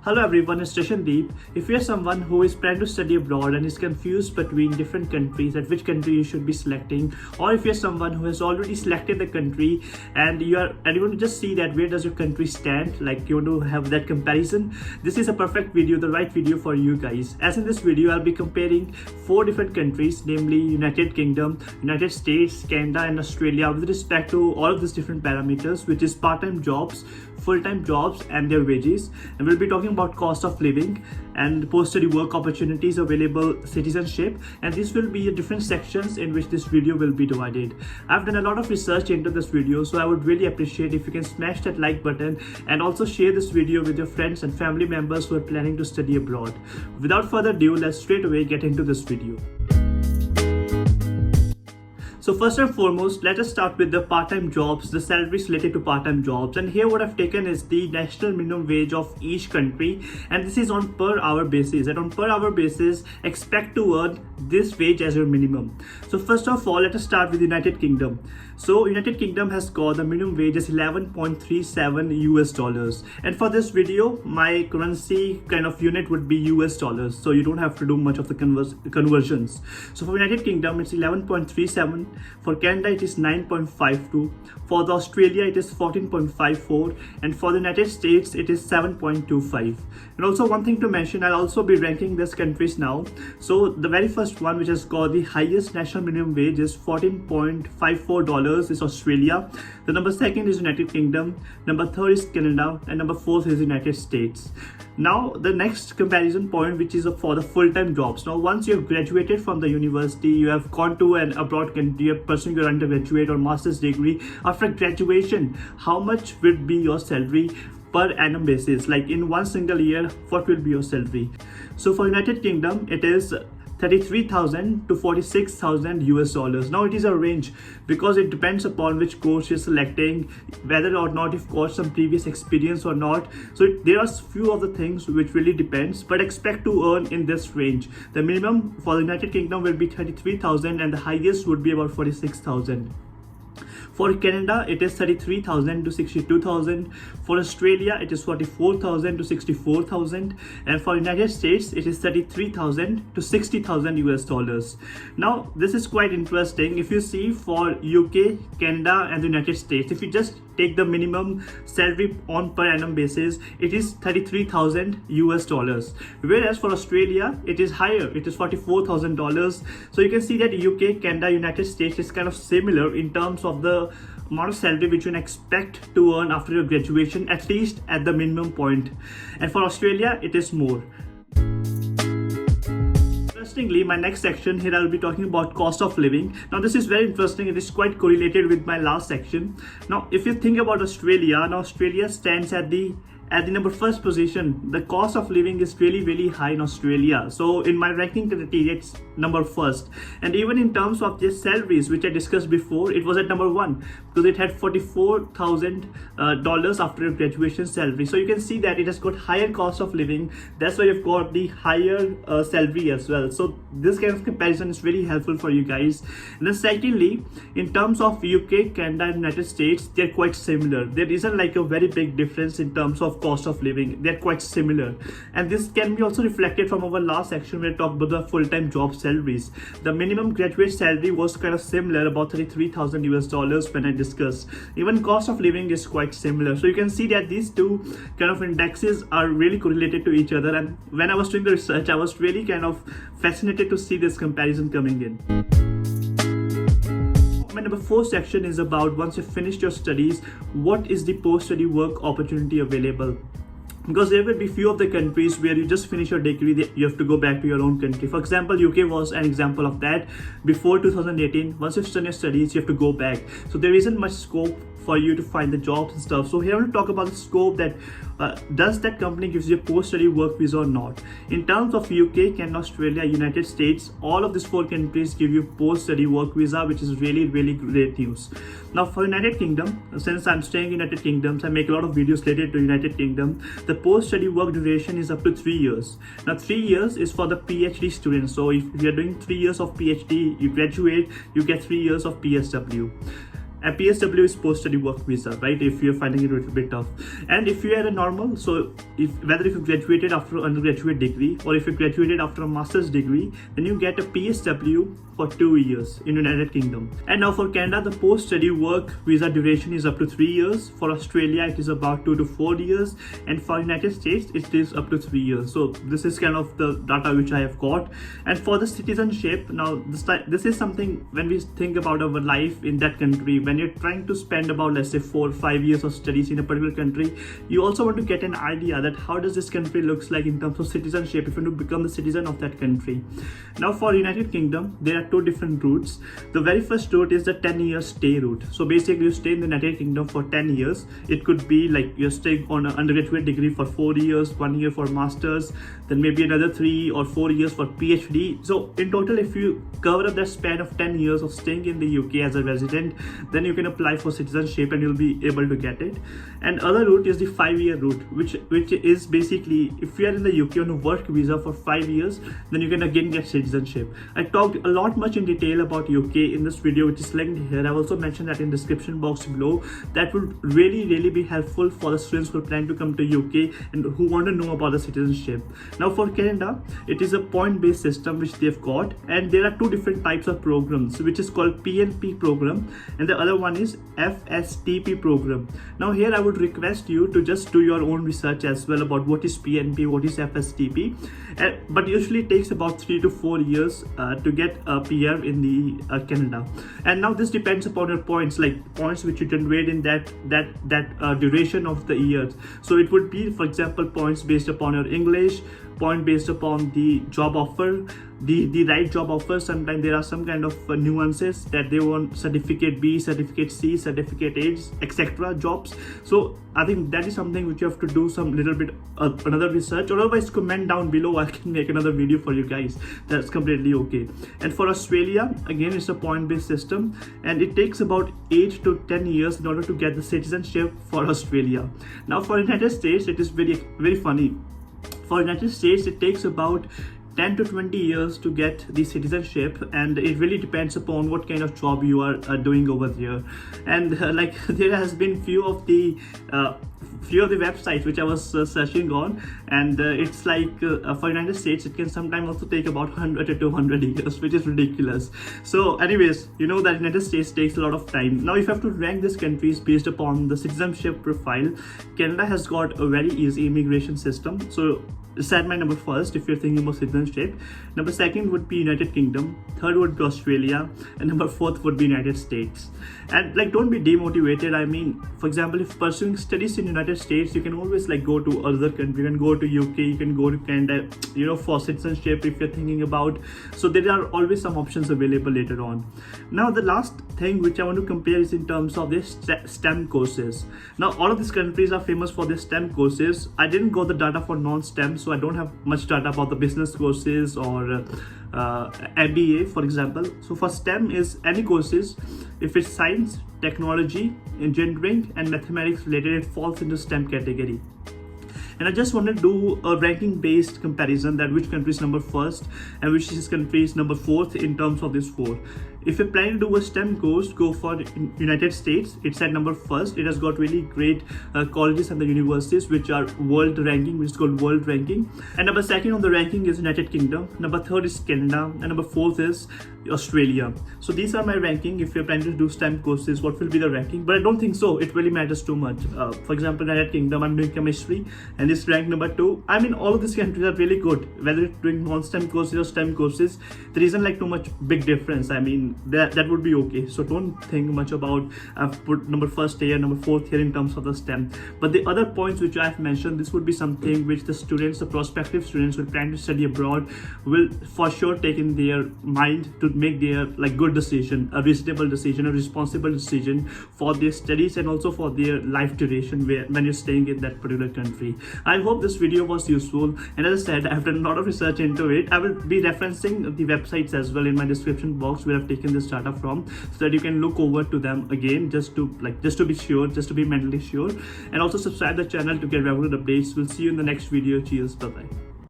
Hello everyone, it's Deep. If you're someone who is planning to study abroad and is confused between different countries at which country you should be selecting, or if you're someone who has already selected the country and you want to just see that where does your country stand, like you want to have that comparison, this is a perfect video, the right video for you guys. As in this video, I'll be comparing 4 different countries, namely United Kingdom, United States, Canada and Australia with respect to all of these different parameters, which is part-time jobs, full-time jobs and their wages. And we'll be talking about cost of living and post-study work opportunities, available citizenship, and these will be different sections in which this video will be divided. I've done a lot of research into this video, so I would really appreciate if you can smash that like button and also share this video with your friends and family members who are planning to study abroad. Without further ado, let's straight away get into this video. So first and foremost, let us start with the part-time jobs, the salaries related to part-time jobs. And here what I've taken is the national minimum wage of each country, and this is on per hour basis. And on per hour basis, expect to earn this wage as your minimum. So first of all, let us start with United Kingdom. So United Kingdom has got the minimum wage is $11.37 US. And for this video, my currency kind of unit would be US dollars. So you don't have to do much of the conversions. So for United Kingdom, it's 11.37. For Canada, it is 9.52. For the Australia, it is 14.54. And for the United States, it is 7.25. And also one thing to mention, I'll also be ranking these countries now. So the very first one, which has got the highest national minimum wage, is $14.54 is Australia. The number 2nd is United Kingdom. Number 3rd is Canada. And number 4th is United States. Now the next comparison point, which is for the full-time jobs. Now once you have graduated from the university, you have gone to an abroad country, you are pursuing your undergraduate or master's degree. After graduation, how much will be your salary per annum basis? Like in one single year, what will be your salary? So for United Kingdom, it is 33,000 to 46,000 US dollars. Now it is a range because it depends upon which course you're selecting, whether or not you've got some previous experience or not. So there are few of the things which really depends, but expect to earn in this range. The minimum for the United Kingdom will be 33,000 and the highest would be about 46,000. For Canada, it is 33,000 to 62,000. For Australia, it is 44,000 to 64,000. And for United States, it is 33,000 to 60,000 US dollars. Now, this is quite interesting. If you see for UK, Canada and the United States, if you just take the minimum salary on per annum basis, it is 33,000 US dollars. Whereas for Australia, it is higher. It is $44,000. So you can see that UK, Canada, United States is kind of similar in terms of the amount of salary which you can expect to earn after your graduation, at least at the minimum point. And for Australia, it is more. Interestingly, my next section here, I'll be talking about cost of living. Now this is very interesting. It is quite correlated with my last section. Now if you think about Australia, now Australia stands at the number 1st position. The cost of living is really high in Australia. So in my ranking criteria, it's number 1st. And even in terms of their salaries, which I discussed before, it was at number 1 because it had $44,000 after your graduation salary. So you can see that it has got higher cost of living. That's why you've got the higher salary as well. So this kind of comparison is very helpful for you guys. And then secondly, in terms of UK, Canada and United States, they're quite similar. There isn't like a very big difference in terms of cost of living. They're quite similar, and this can be also reflected from our last section where we talked about the full-time job salaries. The minimum graduate salary was kind of similar, about 33,000 US dollars when I discussed. Even cost of living is quite similar. So you can see that these two kind of indexes are really correlated to each other, and when I was doing the research, I was really kind of fascinated to see this comparison coming in. My number 4 section is about once you've finished your studies, what is the post-study work opportunity available? Because there will be few of the countries where you just finish your degree, you have to go back to your own country. For example, UK was an example of that. Before 2018, once you've done your studies, you have to go back. So there isn't much scope for you to find the jobs and stuff. So here I want to talk about the scope that does that company gives you a post-study work visa or not. In terms of UK, Canada, Australia, United States, all of these 4 countries give you post-study work visa, which is really great news. Now for United Kingdom, since I'm staying in United Kingdom, so I make a lot of videos related to United Kingdom, the post-study work duration is up to 3 years. Now 3 years is for the PhD students. So if you're doing 3 years of PhD, you graduate, you get 3 years of PSW. a PSW is post-study work visa, right? If you're finding it a little bit tough. And if you are a normal, so whether if you graduated after an undergraduate degree or if you graduated after a master's degree, then you get a PSW for 2 years in United Kingdom. And now for Canada, the post-study work visa duration is up to 3 years. For Australia, it is about 2 to 4 years. And for United States, it is up to 3 years. So this is kind of the data which I have got. And for the citizenship, now this is something when we think about our life in that country, when you're trying to spend about, let's say, 4 or 5 years of studies in a particular country, you also want to get an idea that how does this country looks like in terms of citizenship if you want to become the citizen of that country. Now for United Kingdom, there are 2 different routes. The very first route is the 10-year stay route. So basically you stay in the United Kingdom for 10 years. It could be like you're staying on an undergraduate degree for 4 years, 1 year for masters, then maybe another 3 or 4 years for PhD. So in total, if you cover up that span of 10 years of staying in the UK as a resident, then you can apply for citizenship and you'll be able to get it. And other route is the 5-year route, which is basically if you are in the UK on a work visa for 5 years, then you can again get citizenship. I talked a lot much in detail about UK in this video, which is linked here. I've also mentioned that in description box below. That would really be helpful for the students who plan to come to UK and who want to know about the citizenship. Now for Canada, it is a point-based system which they've got, and there are 2 different types of programs, which is called PNP program and the other one is FSTP program. Now here I would request you to just do your own research as well about what is PNP, what is FSTP, but usually it takes about 3 to 4 years to get a PR in the Canada. And now this depends upon your points, like points which you generate in that duration of the years. So it would be, for example, points based upon your English, point based upon the job offer, the right job offer. Sometimes there are some kind of nuances that they want certificate B, certificate C, certificate A, etc. jobs. So I think that is something which you have to do some little bit another research, or otherwise comment down below. I can make another video for you guys. That's completely okay. And for Australia, again, it's a point-based system and it takes about 8 to 10 years in order to get the citizenship for Australia. Now for United States, it is very funny. For United States, it takes about 10 to 20 years to get the citizenship, and it really depends upon what kind of job you are doing over there. And like there has been few of the websites which I was searching on, and it's like for United States it can sometimes also take about 100 to 200 years, which is ridiculous. So anyways, you know that United States takes a lot of time. Now if you have to rank these countries based upon the citizenship profile, Canada has got a very easy immigration system. So set my number first if you're thinking about citizenship. Number second would be United Kingdom, third would be Australia, and number fourth would be United States. And like, don't be demotivated. I mean, for example, if pursuing studies in United States, you can always like go to other country. You can go to UK, you can go to Canada, you know, for citizenship if you're thinking about. So there are always some options available later on. Now the last thing which I want to compare is in terms of the STEM courses. Now all of these countries are famous for their STEM courses. I didn't got the data for non-STEM, so I don't have much data about the business courses or MBA, for example. So for STEM is any courses, if it's science, technology, engineering and mathematics related, it falls into STEM category. And I just want to do a ranking based comparison, that which country is number first and which is country is number fourth in terms of this 4. If you're planning to do a STEM course, go for United States. It's at number first. It has got really great colleges and the universities which are world ranking, which is called world ranking. And number second on the ranking is United Kingdom. Number third is Canada, and number fourth is Australia. So these are my ranking. If you're planning to do STEM courses, what will be the ranking? But I don't think so it really matters too much. For example, United Kingdom, I'm doing chemistry and it's ranked number 2. I mean, all of these countries are really good, whether it's doing non-STEM courses or STEM courses. There isn't like too much big difference. I mean, that would be okay. So don't think much about I've put number first here, number fourth here in terms of the STEM. But the other points which I've mentioned, this would be something which the students, the prospective students who plan to study abroad will for sure take in their mind to make their like good decision, a reasonable decision, a responsible decision for their studies and also for their life duration when you're staying in that particular country. I hope this video was useful, and as I said, I've done a lot of research into it. I will be referencing the websites as well in my description box where I've taken this data from, so that you can look over to them again just to be sure, just to be mentally sure, and also subscribe the channel to get regular updates. We'll see you in the next video. Cheers, bye bye.